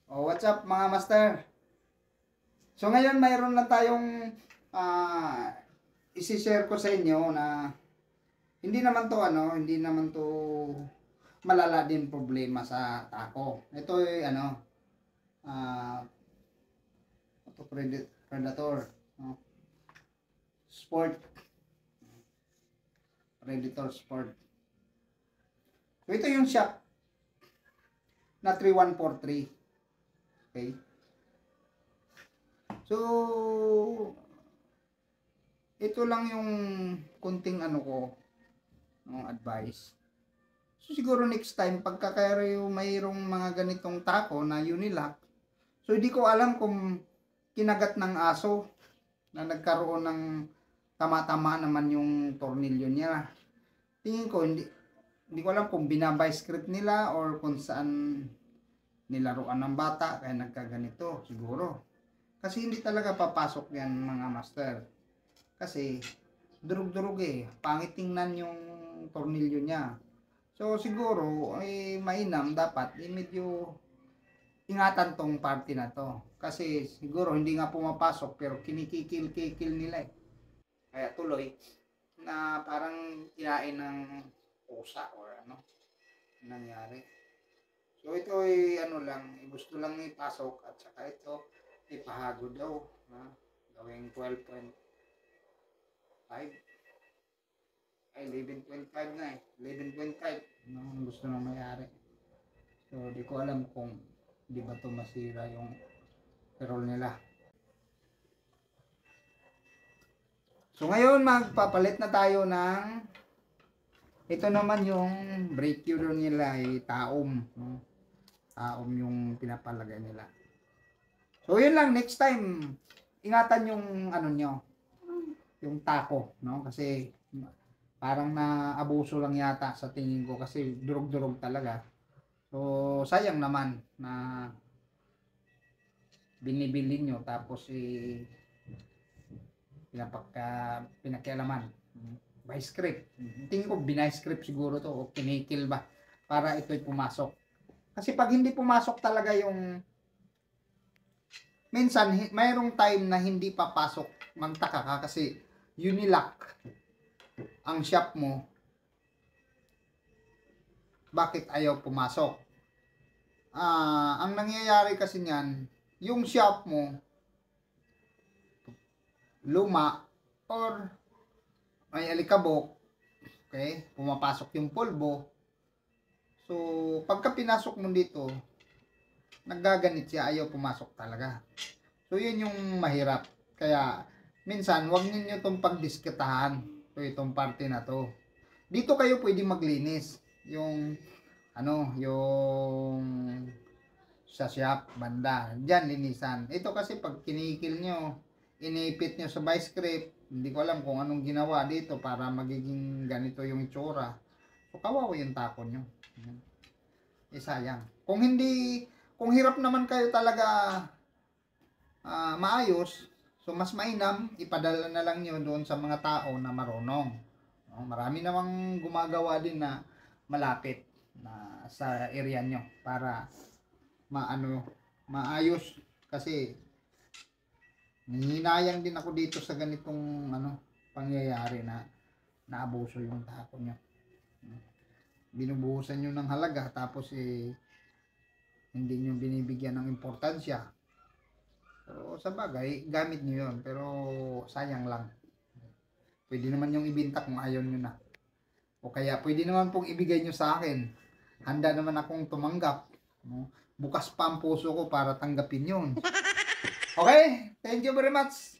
Oh, what's up mga master? So ngayon mayroon lang tayong isi-share ko sa inyo na hindi naman to malala din problema sa tako. Ito ay ah predator, no? Sport, predator sport. So ito yung shock na 3143. Okay? So ito lang yung kunting advice. So siguro next time pagka kayo mayroong mga ganitong tako na unilock, so hindi ko alam kung kinagat ng aso na nagkaroon ng tama-tama naman yung tornilyo niya. Tingin ko hindi ko alam kung binabay script nila or kung saan nilaruan ng bata kaya nagkaganito siguro. Kasi hindi talaga papasok yan mga master. Kasi durug-durug pangit tingnan yung tornilyo niya. So siguro ay mainam dapat medyo ingatan tong party na to. Kasi siguro hindi nga pumapasok pero kinikikil-kikil nila Kaya tuloy na parang kinain ng pusa or nangyari. So ito ay gusto lang ipasok at saka ito ipahagod daw. Gawing 12.5 ay 11.5 na 11.5 gusto nang mayari. So di ko alam kung di ba to masira yung perol nila. So ngayon magpapalit na tayo ng ito naman yung brake nila ay taom, no? Taom yung pinapalagay nila. So yun lang, next time ingatan yung yung tako, no? Kasi parang naabuso lang yata sa tingin ko kasi durog-durog talaga. So sayang naman na binibili nyo tapos pinakialaman by script. Tingin ko binay script siguro to o kinikil ba para ito'y pumasok. Kasi pag hindi pumasok talaga yung minsan mayroong time na hindi papasok, magtaka ka kasi unilock ang shop mo, bakit ayaw pumasok? Ang nangyayari kasi niyan, yung shop mo luma or may alikabok, okay, pumapasok yung polvo. So pagka pinasok mo dito, naggaganit siya, ayaw pumasok talaga. So yun yung mahirap. Kaya minsan wag niyo itong pagdiskitahan. So itong parte na to. Dito kayo pwede maglinis. Yung yung sa shop banda. Diyan linisan. Ito kasi pag kinikil nyo, inipit nyo sa vice grip, hindi ko alam kung anong ginawa dito para magiging ganito yung itsura. So kawawa yung tako nyo. Sayang. Kung hirap naman kayo talaga maayos, so mas mainam, ipadala na lang nyo doon sa mga tao na marunong. Marami namang gumagawa din na malapit na sa area nyo para maayos. Kasi hinayang din ako dito sa ganitong pangyayari na naabuso yung tako nyo. Binubuhusan nyo ng halaga tapos hindi nyo binibigyan ng importansya. So sa bagay, gamit nyo yun pero sayang lang. Pwede naman yung ibenta kung ayaw nyo na. O kaya pwede naman pong ibigay nyo sa akin. Handa naman akong tumanggap. Bukas pa ang puso ko para tanggapin yun. Okay, thank you very much.